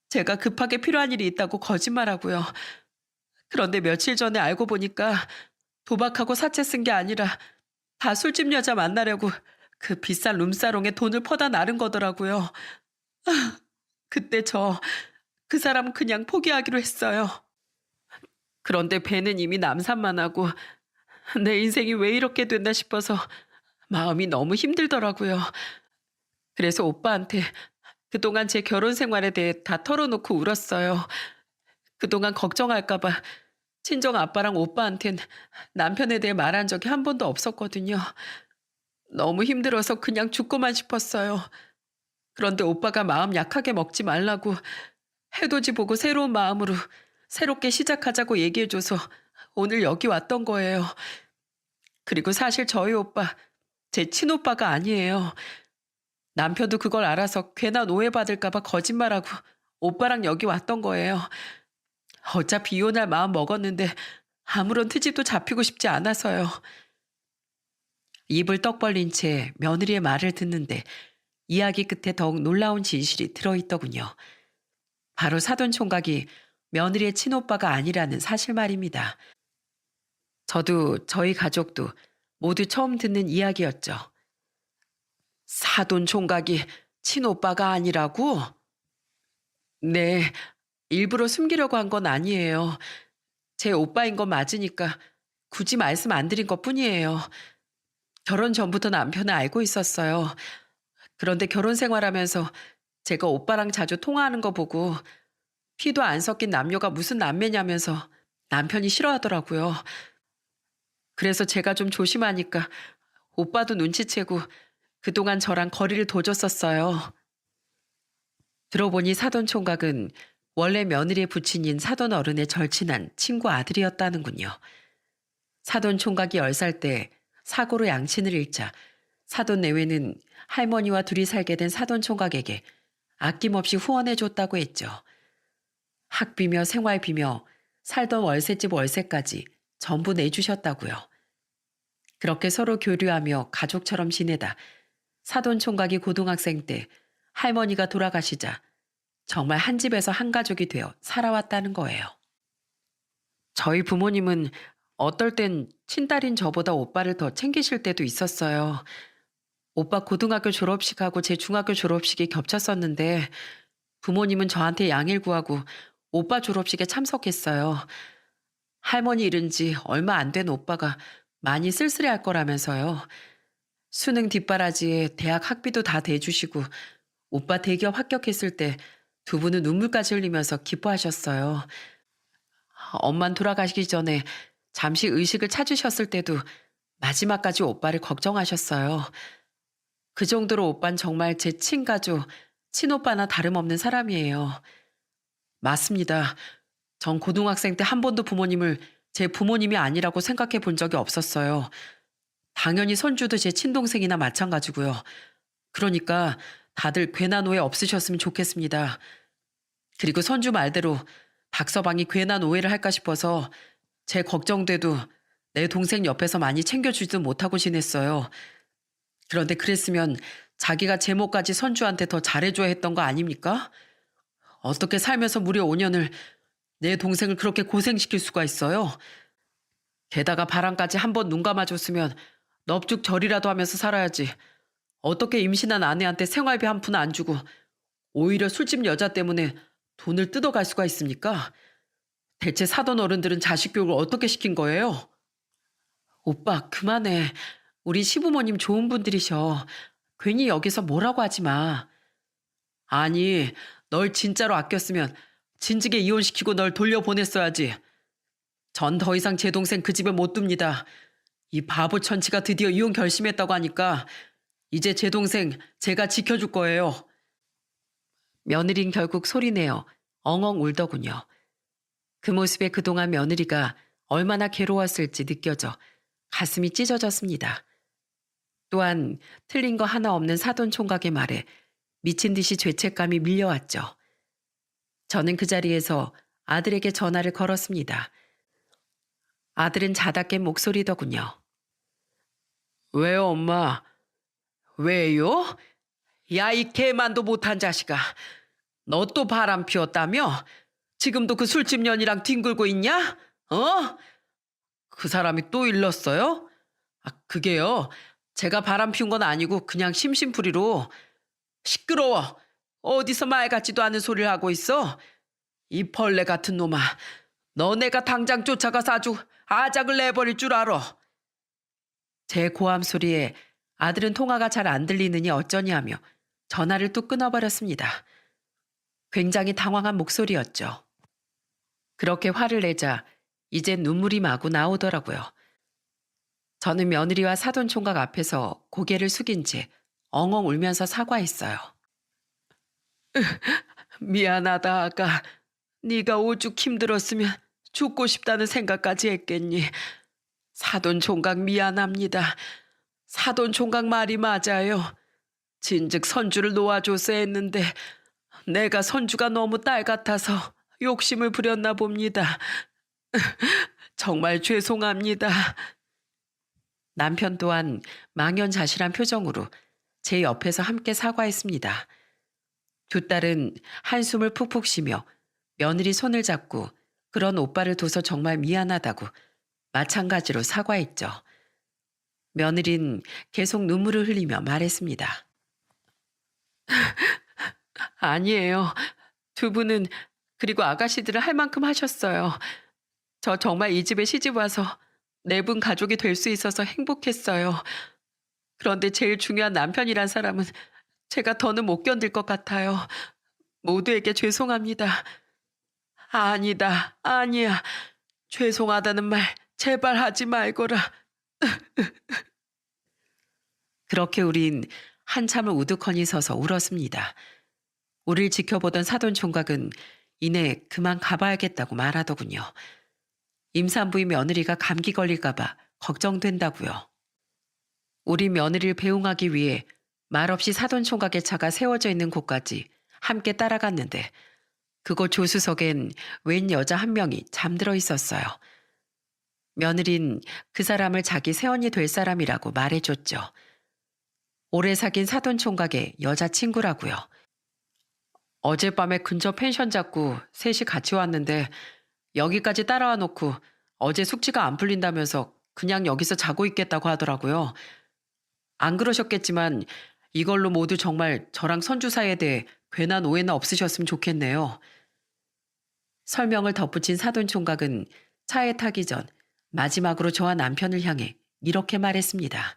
제가 급하게 필요한 일이 있다고 거짓말하고요. 그런데 며칠 전에 알고 보니까 도박하고 사채 쓴 게 아니라 다 술집 여자 만나려고 그 비싼 룸사롱에 돈을 퍼다 나른 거더라고요. 그때 그 사람 그냥 포기하기로 했어요. 그런데 배는 이미 남산만 하고 내 인생이 왜 이렇게 됐나 싶어서 마음이 너무 힘들더라고요. 그래서 오빠한테 그동안 제 결혼 생활에 대해 다 털어놓고 울었어요. 그동안 걱정할까 봐 친정 아빠랑 오빠한텐 남편에 대해 말한 적이 한 번도 없었거든요. 너무 힘들어서 그냥 죽고만 싶었어요. 그런데 오빠가 마음 약하게 먹지 말라고 해돋이 보고 새로운 마음으로 새롭게 시작하자고 얘기해줘서 오늘 여기 왔던 거예요. 그리고 사실 저희 오빠 제 친오빠가 아니에요. 남편도 그걸 알아서 괜한 오해받을까 봐 거짓말하고 오빠랑 여기 왔던 거예요. 어차피 이혼할 마음 먹었는데 아무런 트집도 잡히고 싶지 않아서요. 입을 떡 벌린 채 며느리의 말을 듣는데 이야기 끝에 더욱 놀라운 진실이 들어있더군요. 바로 사돈 총각이 며느리의 친오빠가 아니라는 사실 말입니다. 저도 저희 가족도 모두 처음 듣는 이야기였죠. 사돈 총각이 친오빠가 아니라고? 네, 일부러 숨기려고 한 건 아니에요. 제 오빠인 건 맞으니까 굳이 말씀 안 드린 것뿐이에요. 결혼 전부터 남편은 알고 있었어요. 그런데 결혼 생활하면서 제가 오빠랑 자주 통화하는 거 보고 피도 안 섞인 남녀가 무슨 남매냐면서 남편이 싫어하더라고요. 그래서 제가 좀 조심하니까 오빠도 눈치채고 그동안 저랑 거리를 둬줬었어요. 들어보니 사돈 총각은 원래 며느리의 부친인 사돈 어른의 절친한 친구 아들이었다는군요. 사돈 총각이 10살 때 사고로 양친을 잃자 사돈 내외는 할머니와 둘이 살게 된 사돈 총각에게 아낌없이 후원해줬다고 했죠. 학비며 생활비며 살던 월세집 월세까지 전부 내주셨다고요. 그렇게 서로 교류하며 가족처럼 지내다 사돈 총각이 고등학생 때 할머니가 돌아가시자 정말 한 집에서 한 가족이 되어 살아왔다는 거예요. 저희 부모님은 어떨 땐 친딸인 저보다 오빠를 더 챙기실 때도 있었어요. 오빠 고등학교 졸업식하고 제 중학교 졸업식이 겹쳤었는데 부모님은 저한테 양해를 구하고 오빠 졸업식에 참석했어요. 할머니 잃은 지 얼마 안 된 오빠가 많이 쓸쓸해할 거라면서요. 수능 뒷바라지에 대학 학비도 다 대주시고 오빠 대기업 합격했을 때 두 분은 눈물까지 흘리면서 기뻐하셨어요. 엄만 돌아가시기 전에 잠시 의식을 찾으셨을 때도 마지막까지 오빠를 걱정하셨어요. 그 정도로 오빤 정말 제 친가족, 친오빠나 다름없는 사람이에요. 맞습니다. 전 고등학생 때 한 번도 부모님을 제 부모님이 아니라고 생각해 본 적이 없었어요. 당연히 손주도 제 친동생이나 마찬가지고요. 그러니까 다들 괜한 오해 없으셨으면 좋겠습니다. 그리고 손주 말대로 박서방이 괜한 오해를 할까 싶어서 제 걱정돼도 내 동생 옆에서 많이 챙겨주지도 못하고 지냈어요. 그런데 그랬으면 자기가 제모까지 손주한테 더 잘해줘야 했던 거 아닙니까? 어떻게 살면서 무려 5년을 내 동생을 그렇게 고생시킬 수가 있어요? 게다가 바람까지 한 번 눈 감아줬으면 넙죽절이라도 하면서 살아야지. 어떻게 임신한 아내한테 생활비 한 푼 안 주고 오히려 술집 여자 때문에 돈을 뜯어갈 수가 있습니까? 대체 사돈 어른들은 자식 교육을 어떻게 시킨 거예요? 오빠, 그만해. 우리 시부모님 좋은 분들이셔. 괜히 여기서 뭐라고 하지 마. 아니, 널 진짜로 아꼈으면 진즉에 이혼시키고 널 돌려보냈어야지. 전 더 이상 제 동생 그 집에 못 둡니다. 이 바보 천치가 드디어 이혼 결심했다고 하니까 이제 제 동생 제가 지켜줄 거예요. 며느린 결국 소리내어 엉엉 울더군요. 그 모습에 그동안 며느리가 얼마나 괴로웠을지 느껴져 가슴이 찢어졌습니다. 또한 틀린 거 하나 없는 사돈 총각의 말에 미친 듯이 죄책감이 밀려왔죠. 저는 그 자리에서 아들에게 전화를 걸었습니다. 아들은 자다 깬 목소리더군요. 왜요, 엄마? 왜요? 야, 이 개만도 못한 자식아. 너 또 바람 피웠다며? 지금도 그 술집 년이랑 뒹굴고 있냐? 어? 그 사람이 또 일렀어요? 아, 그게요. 제가 바람 피운 건 아니고 그냥 심심풀이로. 시끄러워. 어디서 말 같지도 않은 소리를 하고 있어? 이 벌레 같은 놈아. 너 내가 당장 쫓아가서 아주 아작을 내버릴 줄 알아. 제 고함 소리에 아들은 통화가 잘 안 들리느니 어쩌니 하며 전화를 뚝 끊어버렸습니다. 굉장히 당황한 목소리였죠. 그렇게 화를 내자 이제 눈물이 마구 나오더라고요. 저는 며느리와 사돈 총각 앞에서 고개를 숙인 채 엉엉 울면서 사과했어요. 미안하다 아가. 네가 오죽 힘들었으면 죽고 싶다는 생각까지 했겠니. 사돈 총각 미안합니다. 사돈 총각 말이 맞아요. 진즉 선주를 놓아줘서 했는데 내가 선주가 너무 딸 같아서 욕심을 부렸나 봅니다. 정말 죄송합니다. 남편 또한 망연자실한 표정으로 제 옆에서 함께 사과했습니다. 두 딸은 한숨을 푹푹 쉬며 며느리 손을 잡고 그런 오빠를 둬서 정말 미안하다고 마찬가지로 사과했죠. 며느린 계속 눈물을 흘리며 말했습니다. 아니에요. 두 분은 그리고 아가씨들을 할 만큼 하셨어요. 저 정말 이 집에 시집 와서 네 분 가족이 될 수 있어서 행복했어요. 그런데 제일 중요한 남편이란 사람은 제가 더는 못 견딜 것 같아요. 모두에게 죄송합니다. 아니다, 아니야. 죄송하다는 말 제발 하지 말거라. 그렇게 우린 한참을 우두커니 서서 울었습니다. 우릴 지켜보던 사돈 총각은 이내 그만 가봐야겠다고 말하더군요. 임산부인 며느리가 감기 걸릴까봐 걱정된다고요. 우리 며느리를 배웅하기 위해 말없이 사돈 총각의 차가 세워져 있는 곳까지 함께 따라갔는데 그곳 조수석엔 웬 여자 한 명이 잠들어 있었어요. 며느린 그 사람을 자기 새언니 될 사람이라고 말해줬죠. 오래 사귄 사돈 총각의 여자친구라고요. 어젯밤에 근처 펜션 잡고 셋이 같이 왔는데 여기까지 따라와 놓고 어제 숙취가 안 풀린다면서 그냥 여기서 자고 있겠다고 하더라고요. 안 그러셨겠지만 이걸로 모두 정말 저랑 선주 사이에 대해 괜한 오해는 없으셨으면 좋겠네요. 설명을 덧붙인 사돈 총각은 차에 타기 전 마지막으로 저와 남편을 향해 이렇게 말했습니다.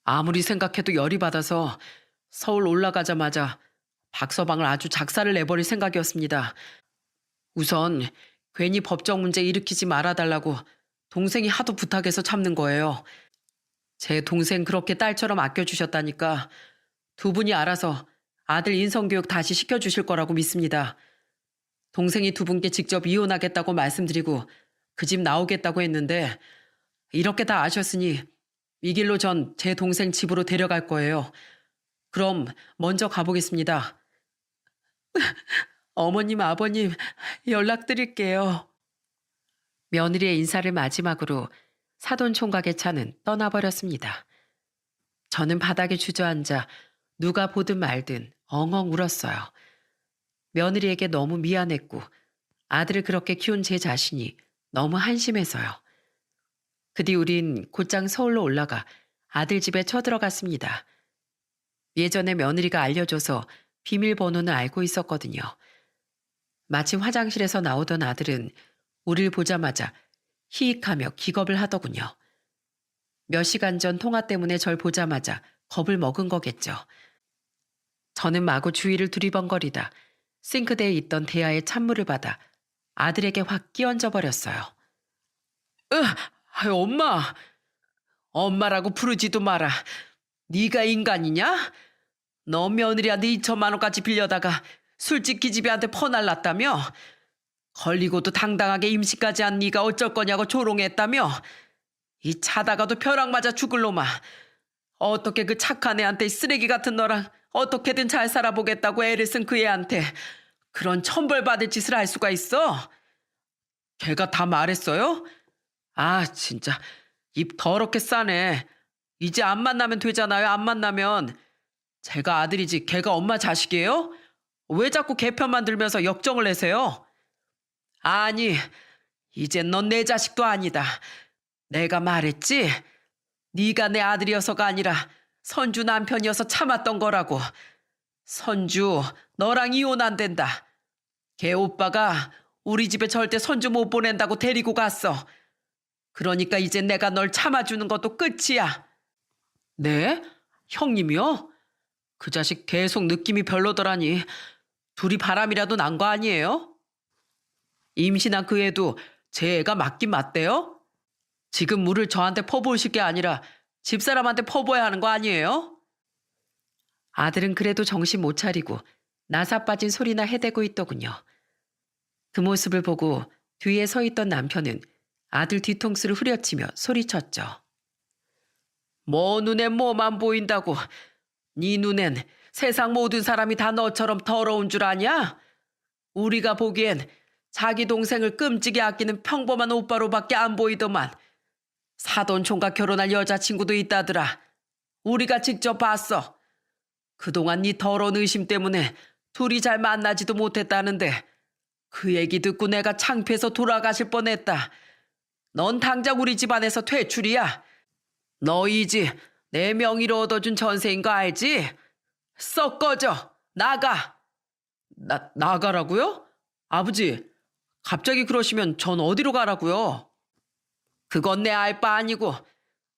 아무리 생각해도 열이 받아서 서울 올라가자마자 박서방을 아주 작사를 내버릴 생각이었습니다. 우선 괜히 법적 문제 일으키지 말아달라고 동생이 하도 부탁해서 참는 거예요. 제 동생 그렇게 딸처럼 아껴주셨다니까 두 분이 알아서 아들 인성교육 다시 시켜주실 거라고 믿습니다. 동생이 두 분께 직접 이혼하겠다고 말씀드리고 그 집 나오겠다고 했는데 이렇게 다 아셨으니 이 길로 전 제 동생 집으로 데려갈 거예요. 그럼 먼저 가보겠습니다. 어머님, 아버님 연락드릴게요. 며느리의 인사를 마지막으로 사돈 총각의 차는 떠나버렸습니다. 저는 바닥에 주저앉아 누가 보든 말든 엉엉 울었어요. 며느리에게 너무 미안했고 아들을 그렇게 키운 제 자신이 너무 한심해서요. 그 뒤 우린 곧장 서울로 올라가 아들 집에 쳐들어갔습니다. 예전에 며느리가 알려줘서 비밀번호는 알고 있었거든요. 마침 화장실에서 나오던 아들은 우릴 보자마자 히익하며 기겁을 하더군요. 몇 시간 전 통화 때문에 절 보자마자 겁을 먹은 거겠죠. 저는 마구 주위를 두리번거리다 싱크대에 있던 대야에 찬물을 받아 아들에게 확 끼얹어 버렸어요. 아유, 엄마! 엄마라고 부르지도 마라. 네가 인간이냐? 너 며느리한테 2천만 원까지 빌려다가 술집 기집애한테 퍼날랐다며? 걸리고도 당당하게 임시까지 한 네가 어쩔 거냐고 조롱했다며? 이 차다가도 벼락 맞아 죽을 놈아. 어떻게 그 착한 애한테 쓰레기 같은 너랑 어떻게든 잘 살아보겠다고 애를 쓴 그 애한테 그런 천벌받을 짓을 할 수가 있어? 걔가 다 말했어요? 아, 진짜 입 더럽게 싸네. 이제 안 만나면 되잖아요. 안 만나면. 제가 아들이지 걔가 엄마 자식이에요? 왜 자꾸 걔 편만 들면서 역정을 내세요? 아니, 이젠 넌 내 자식도 아니다. 내가 말했지? 네가 내 아들이어서가 아니라 선주 남편이어서 참았던 거라고. 선주, 너랑 이혼 안 된다. 걔 오빠가 우리 집에 절대 선주 못 보낸다고 데리고 갔어. 그러니까 이제 내가 널 참아주는 것도 끝이야. 네? 형님이요? 그 자식 계속 느낌이 별로더라니. 둘이 바람이라도 난 거 아니에요? 임신한 그 애도 제 애가 맞긴 맞대요? 지금 물을 저한테 퍼부으실 게 아니라 집사람한테 퍼부어야 하는 거 아니에요? 아들은 그래도 정신 못 차리고 나사 빠진 소리나 해대고 있더군요. 그 모습을 보고 뒤에 서 있던 남편은 아들 뒤통수를 후려치며 소리쳤죠. 뭐 눈에 뭐만 보인다고. 네 눈엔 세상 모든 사람이 다 너처럼 더러운 줄 아냐? 우리가 보기엔 자기 동생을 끔찍이 아끼는 평범한 오빠로밖에 안 보이더만. 사돈 총각 결혼할 여자친구도 있다더라. 우리가 직접 봤어. 그동안 네 더러운 의심 때문에 둘이 잘 만나지도 못했다는데 그 얘기 듣고 내가 창피해서 돌아가실 뻔했다. 넌 당장 우리 집안에서 퇴출이야. 너희지 내 명의로 얻어준 전세인 거 알지? 썩 꺼져. 나가. 나가라고요? 아버지, 갑자기 그러시면 전 어디로 가라고요? 그건 내 알 바 아니고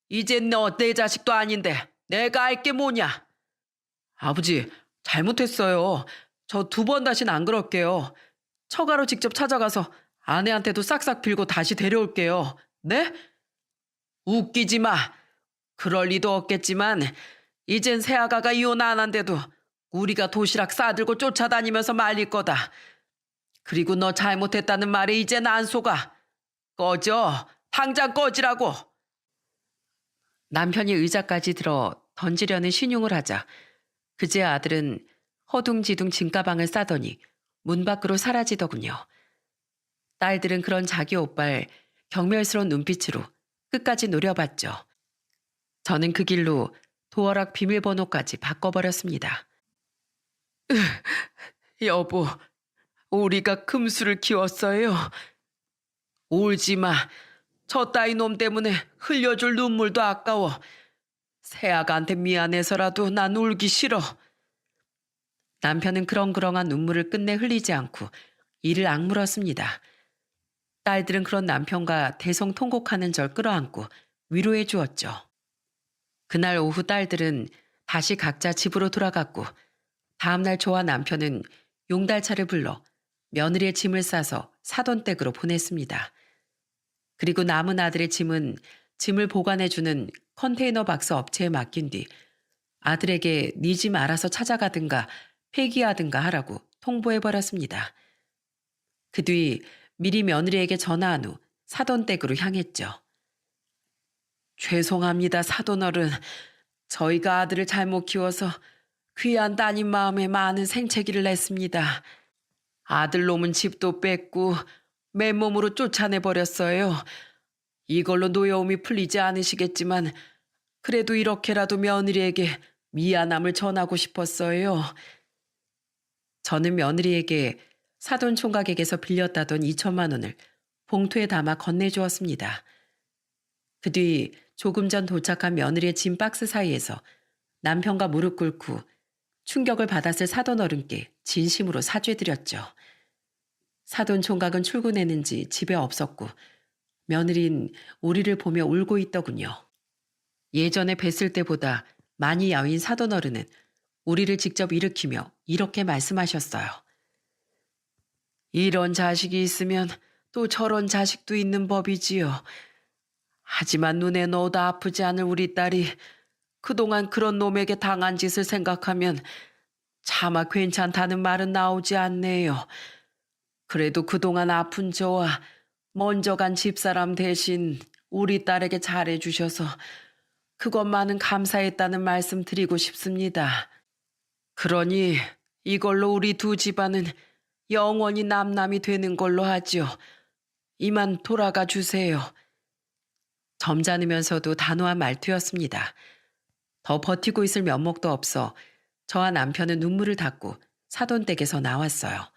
이젠 너 내 자식도 아닌데 내가 알 게 뭐냐? 아버지, 잘못했어요. 저 2번 다신 안 그럴게요. 처가로 직접 찾아가서 아내한테도 싹싹 빌고 다시 데려올게요. 네? 웃기지 마. 그럴 리도 없겠지만 이젠 새아가가 이혼 안 한데도 우리가 도시락 싸들고 쫓아다니면서 말릴 거다. 그리고 너 잘못했다는 말에 이젠 안 속아. 꺼져. 당장 꺼지라고. 남편이 의자까지 들어 던지려는 신용을 하자 그제 아들은 허둥지둥 짐가방을 싸더니 문 밖으로 사라지더군요. 딸들은 그런 자기 오빠를 경멸스러운 눈빛으로 끝까지 노려봤죠. 저는 그 길로 도어락 비밀번호까지 바꿔버렸습니다. 여보, 우리가 금수를 키웠어요. 울지 마. 저 따위 놈 때문에 흘려줄 눈물도 아까워. 새아가한테 미안해서라도 난 울기 싫어. 남편은 그렁그렁한 눈물을 끝내 흘리지 않고 이를 악물었습니다. 딸들은 그런 남편과 대성통곡하는 절 끌어안고 위로해 주었죠. 그날 오후 딸들은 다시 각자 집으로 돌아갔고 다음날 저와 남편은 용달차를 불러 며느리의 짐을 싸서 사돈댁으로 보냈습니다. 그리고 남은 아들의 짐은 짐을 보관해주는 컨테이너 박스 업체에 맡긴 뒤 아들에게 네 짐 알아서 찾아가든가 폐기하든가 하라고 통보해버렸습니다. 그 뒤 미리 며느리에게 전화한 후 사돈댁으로 향했죠. 죄송합니다, 사돈어른. 저희가 아들을 잘못 키워서 귀한 따님 마음에 많은 생채기를 냈습니다. 아들놈은 집도 뺏고 맨몸으로 쫓아내버렸어요. 이걸로 노여움이 풀리지 않으시겠지만 그래도 이렇게라도 며느리에게 미안함을 전하고 싶었어요. 저는 며느리에게 사돈 총각에게서 빌렸다던 2천만 원을 봉투에 담아 건네주었습니다. 그 뒤 조금 전 도착한 며느리의 짐 박스 사이에서 남편과 무릎 꿇고 충격을 받았을 사돈 어른께 진심으로 사죄드렸죠. 사돈 총각은 출근했는지 집에 없었고 며느린 우리를 보며 울고 있더군요. 예전에 뵀을 때보다 많이 야윈 사돈 어른은 우리를 직접 일으키며 이렇게 말씀하셨어요. 이런 자식이 있으면 또 저런 자식도 있는 법이지요. 하지만 눈에 넣어도 아프지 않을 우리 딸이 그동안 그런 놈에게 당한 짓을 생각하면 차마 괜찮다는 말은 나오지 않네요. 그래도 그동안 아픈 저와 먼저 간 집사람 대신 우리 딸에게 잘해주셔서 그것만은 감사했다는 말씀 드리고 싶습니다. 그러니 이걸로 우리 두 집안은 영원히 남남이 되는 걸로 하지요. 이만 돌아가 주세요. 점잖으면서도 단호한 말투였습니다. 더 버티고 있을 면목도 없어 저와 남편은 눈물을 닦고 사돈댁에서 나왔어요.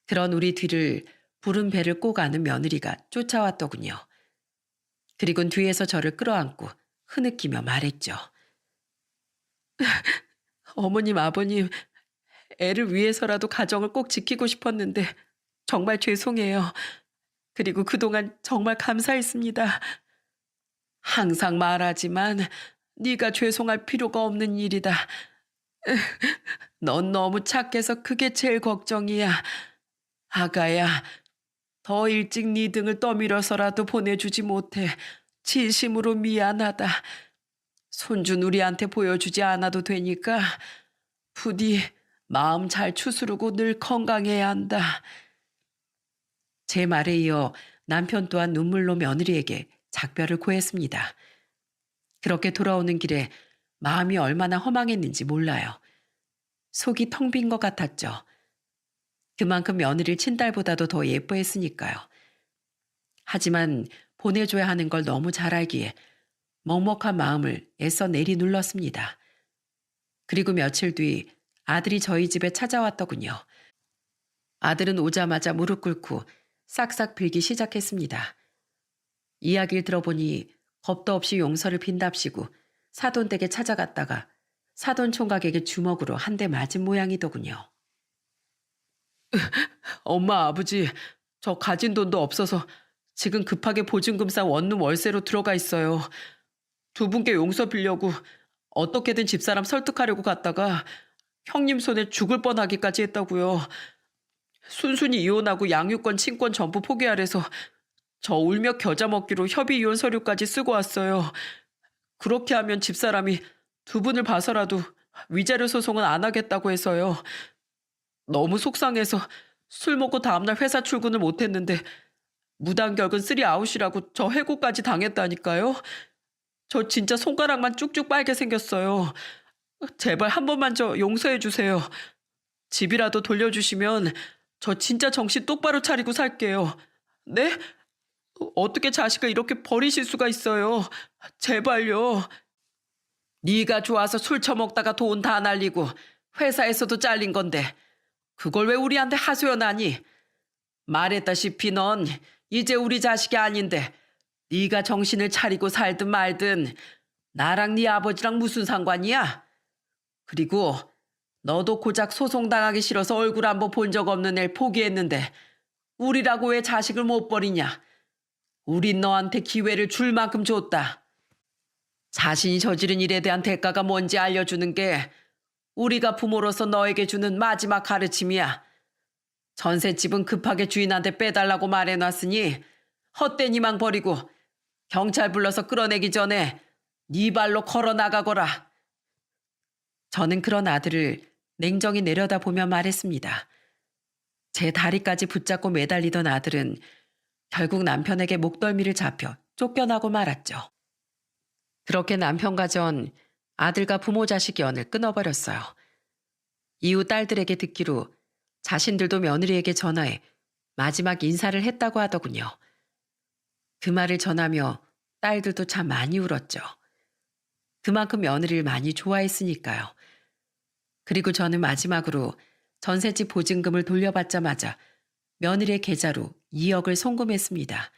그런 우리 뒤를 부른 배를 꼭 아는 며느리가 쫓아왔더군요. 그리곤 뒤에서 저를 끌어안고 흐느끼며 말했죠. 어머님, 아버님, 애를 위해서라도 가정을 꼭 지키고 싶었는데 정말 죄송해요. 그리고 그동안 정말 감사했습니다. 항상 말하지만 네가 죄송할 필요가 없는 일이다. 넌 너무 착해서 그게 제일 걱정이야. 아가야, 더 일찍 네 등을 떠밀어서라도 보내주지 못해 진심으로 미안하다. 손주 우리한테 보여주지 않아도 되니까 부디 마음 잘 추스르고 늘 건강해야 한다. 제 말에 이어 남편 또한 눈물로 며느리에게 작별을 고했습니다. 그렇게 돌아오는 길에 마음이 얼마나 허망했는지 몰라요. 속이 텅 빈 것 같았죠. 그만큼 며느리를 친딸보다도 더 예뻐했으니까요. 하지만 보내줘야 하는 걸 너무 잘 알기에 먹먹한 마음을 애써 내리눌렀습니다. 그리고 며칠 뒤 아들이 저희 집에 찾아왔더군요. 아들은 오자마자 무릎 꿇고 싹싹 빌기 시작했습니다. 이야기를 들어보니 겁도 없이 용서를 빈답시고 사돈댁에 찾아갔다가 사돈 총각에게 주먹으로 한 대 맞은 모양이더군요. 엄마, 아버지, 저 가진 돈도 없어서 지금 급하게 보증금 싼 원룸 월세로 들어가 있어요. 두 분께 용서 빌려고 어떻게든 집사람 설득하려고 갔다가 형님 손에 죽을 뻔하기까지 했다고요. 순순히 이혼하고 양육권, 친권 전부 포기하래서 저 울며 겨자 먹기로 협의 이혼 서류까지 쓰고 왔어요. 그렇게 하면 집사람이 두 분을 봐서라도 위자료 소송은 안 하겠다고 해서요. 너무 속상해서 술 먹고 다음날 회사 출근을 못했는데 무단결근 3아웃이라고 저 해고까지 당했다니까요. 저 진짜 손가락만 쭉쭉 빨게 생겼어요. 제발 한 번만 저 용서해 주세요. 집이라도 돌려주시면 저 진짜 정신 똑바로 차리고 살게요. 네? 어떻게 자식을 이렇게 버리실 수가 있어요. 제발요. 네가 좋아서 술 처먹다가 돈 다 날리고 회사에서도 잘린 건데 그걸 왜 우리한테 하소연하니? 말했다시피 넌 이제 우리 자식이 아닌데 네가 정신을 차리고 살든 말든 나랑 네 아버지랑 무슨 상관이야? 그리고 너도 고작 소송당하기 싫어서 얼굴 한번 본 적 없는 애를 포기했는데 우리라고 왜 자식을 못 버리냐? 우린 너한테 기회를 줄 만큼 줬다. 자신이 저지른 일에 대한 대가가 뭔지 알려주는 게 우리가 부모로서 너에게 주는 마지막 가르침이야. 전셋집은 급하게 주인한테 빼달라고 말해놨으니 헛된 희망 버리고 경찰 불러서 끌어내기 전에 네 발로 걸어 나가거라. 저는 그런 아들을 냉정히 내려다보며 말했습니다. 제 다리까지 붙잡고 매달리던 아들은 결국 남편에게 목덜미를 잡혀 쫓겨나고 말았죠. 그렇게 남편과 전 아들과 부모 자식 연을 끊어버렸어요. 이후 딸들에게 듣기로 자신들도 며느리에게 전화해 마지막 인사를 했다고 하더군요. 그 말을 전하며 딸들도 참 많이 울었죠. 그만큼 며느리를 많이 좋아했으니까요. 그리고 저는 마지막으로 전셋집 보증금을 돌려받자마자 며느리의 계좌로 2억을 송금했습니다.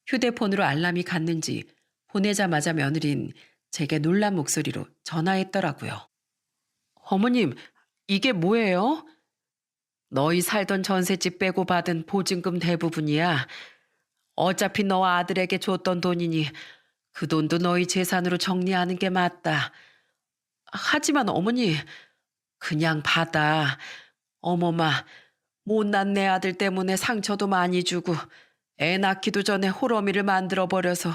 휴대폰으로 알람이 갔는지 보내자마자 며느린 제게 놀란 목소리로 전화했더라고요. 어머님, 이게 뭐예요? 너희 살던 전셋집 빼고 받은 보증금 대부분이야. 어차피 너와 아들에게 줬던 돈이니 그 돈도 너희 재산으로 정리하는 게 맞다. 하지만 어머니, 그냥 받아. 어머마, 못난 내 아들 때문에 상처도 많이 주고 애 낳기도 전에 호러미를 만들어버려서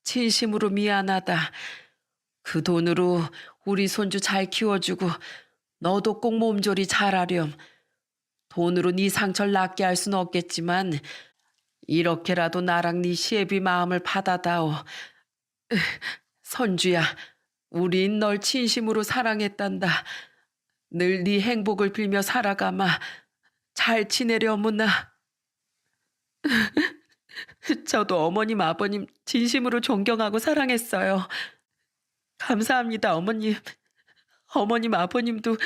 진심으로 미안하다. 그 돈으로 우리 손주 잘 키워주고 너도 꼭 몸조리 잘하렴. 돈으로 네 상처를 낫게 할 순 없겠지만 이렇게라도 나랑 네 시애비 마음을 받아다오. 선주야, 우린 널 진심으로 사랑했단다. 늘 네 행복을 빌며 살아가마. 잘 지내려무나. 저도 어머님, 아버님 진심으로 존경하고 사랑했어요. 감사합니다, 어머님. 어머님, 아버님도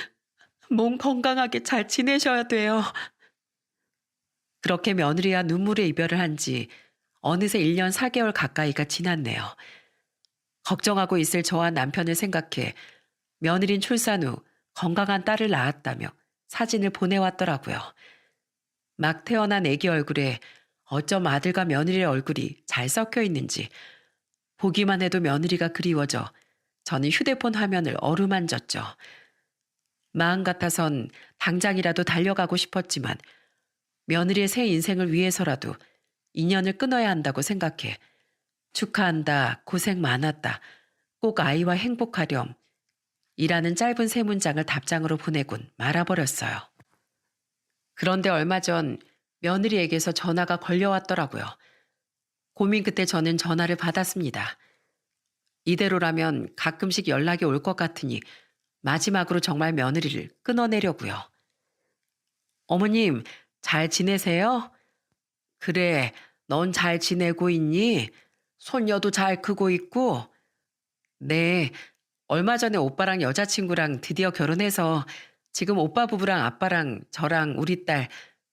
몸 건강하게 잘 지내셔야 돼요. 그렇게 며느리와 눈물의 이별을 한 지 어느새 1년 4개월 가까이가 지났네요. 걱정하고 있을 저와 남편을 생각해 며느린 출산 후 건강한 딸을 낳았다며 사진을 보내왔더라고요. 막 태어난 아기 얼굴에 어쩜 아들과 며느리의 얼굴이 잘 섞여 있는지 보기만 해도 며느리가 그리워져 저는 휴대폰 화면을 어루만졌죠. 마음 같아선 당장이라도 달려가고 싶었지만 며느리의 새 인생을 위해서라도 인연을 끊어야 한다고 생각해 축하한다, 고생 많았다, 꼭 아이와 행복하렴 이라는 짧은 세 문장을 답장으로 보내곤 말아버렸어요. 그런데 얼마 전 며느리에게서 전화가 걸려왔더라고요. 고민 끝에 저는 전화를 받았습니다. 이대로라면 가끔씩 연락이 올 것 같으니 마지막으로 정말 며느리를 끊어내려고요. 어머님, 잘 지내세요? 그래, 넌 잘 지내고 있니? 손녀도 잘 크고 있고? 네, 얼마 전에 오빠랑 여자친구랑 드디어 결혼해서 지금 오빠 부부랑 아빠랑 저랑 우리 딸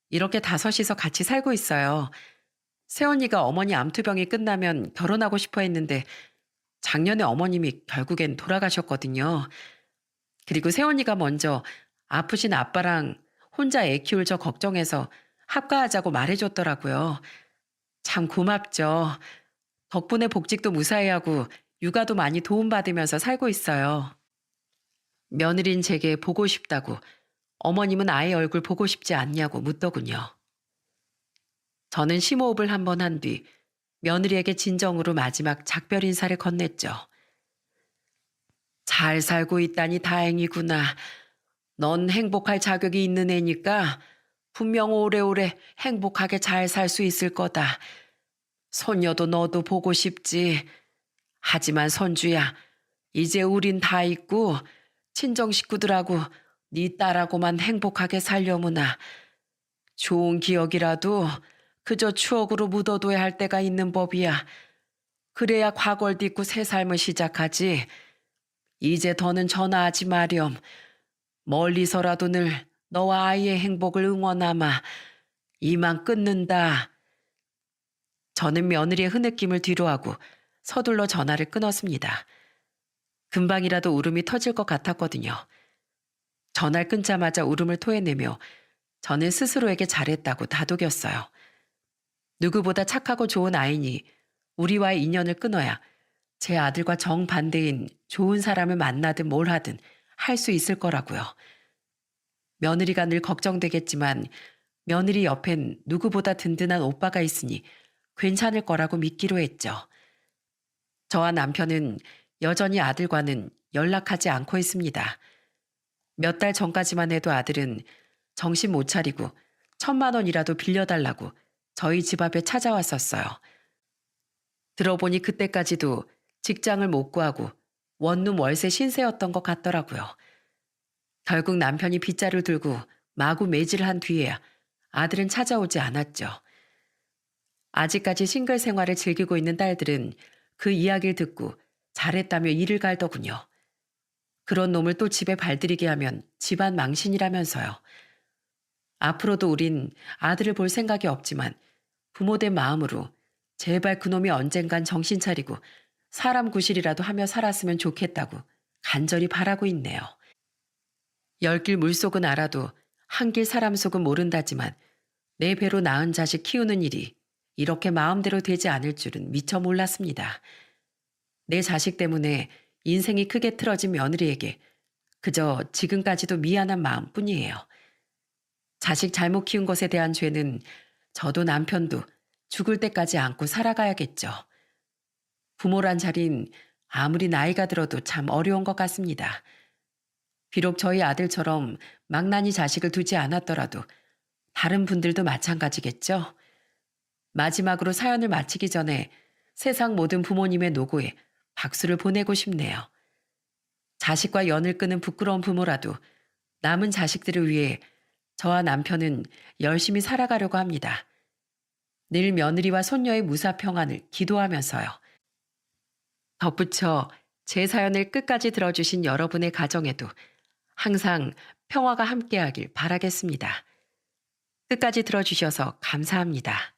이렇게 5이서 같이 살고 있어요. 새언니가 어머니 암투병이 끝나면 결혼하고 싶어 했는데 작년에 어머님이 결국엔 돌아가셨거든요. 그리고 새언니가 먼저 아프신 아빠랑 혼자 애 키울 저 걱정해서 합가하자고 말해줬더라고요. 참 고맙죠. 덕분에 복직도 무사히 하고 육아도 많이 도움받으면서 살고 있어요. 며느린 제게 보고 싶다고 어머님은 아이 얼굴 보고 싶지 않냐고 묻더군요. 저는 심호흡을 한번 한 뒤 며느리에게 진정으로 마지막 작별 인사를 건넸죠. 잘 살고 있다니 다행이구나. 넌 행복할 자격이 있는 애니까 분명 오래오래 행복하게 잘 살 수 있을 거다. 손녀도 너도 보고 싶지. 하지만 선주야, 이제 우린 다 있고 친정 식구들하고 네 딸하고만 행복하게 살려무나. 좋은 기억이라도 그저 추억으로 묻어둬야 할 때가 있는 법이야. 그래야 과거를 딛고 새 삶을 시작하지. 이제 더는 전화하지 마렴. 멀리서라도 늘 너와 아이의 행복을 응원하마. 이만 끊는다. 저는 며느리의 흐느낌을 뒤로하고 서둘러 전화를 끊었습니다. 금방이라도 울음이 터질 것 같았거든요. 전화를 끊자마자 울음을 토해내며 저는 스스로에게 잘했다고 다독였어요. 누구보다 착하고 좋은 아이니 우리와의 인연을 끊어야 제 아들과 정반대인 좋은 사람을 만나든 뭘 하든 할 수 있을 거라고요. 며느리가 늘 걱정되겠지만 며느리 옆엔 누구보다 든든한 오빠가 있으니 괜찮을 거라고 믿기로 했죠. 저와 남편은 여전히 아들과는 연락하지 않고 있습니다. 몇 달 전까지만 해도 아들은 정신 못 차리고 1,000만 원이라도 빌려달라고 저희 집 앞에 찾아왔었어요. 들어보니 그때까지도 직장을 못 구하고 원룸 월세 신세였던 것 같더라고요. 결국 남편이 빗자루 들고 마구 매질을 한 뒤에야 아들은 찾아오지 않았죠. 아직까지 싱글 생활을 즐기고 있는 딸들은 그 이야기를 듣고 잘했다며 이를 갈더군요. 그런 놈을 또 집에 발들이게 하면 집안 망신이라면서요. 앞으로도 우린 아들을 볼 생각이 없지만 부모된 마음으로 제발 그놈이 언젠간 정신 차리고 사람 구실이라도 하며 살았으면 좋겠다고 간절히 바라고 있네요. 열길 물속은 알아도 한길 사람 속은 모른다지만 내 배로 낳은 자식 키우는 일이 이렇게 마음대로 되지 않을 줄은 미처 몰랐습니다. 내 자식 때문에 인생이 크게 틀어진 며느리에게 그저 지금까지도 미안한 마음뿐이에요. 자식 잘못 키운 것에 대한 죄는 저도 남편도 죽을 때까지 안고 살아가야겠죠. 부모란 자린 아무리 나이가 들어도 참 어려운 것 같습니다. 비록 저희 아들처럼 망나니 자식을 두지 않았더라도 다른 분들도 마찬가지겠죠. 마지막으로 사연을 마치기 전에 세상 모든 부모님의 노고에 박수를 보내고 싶네요. 자식과 연을 끄는 부끄러운 부모라도 남은 자식들을 위해 저와 남편은 열심히 살아가려고 합니다. 늘 며느리와 손녀의 무사 평안을 기도하면서요. 덧붙여 제 사연을 끝까지 들어주신 여러분의 가정에도 항상 평화가 함께하길 바라겠습니다. 끝까지 들어주셔서 감사합니다.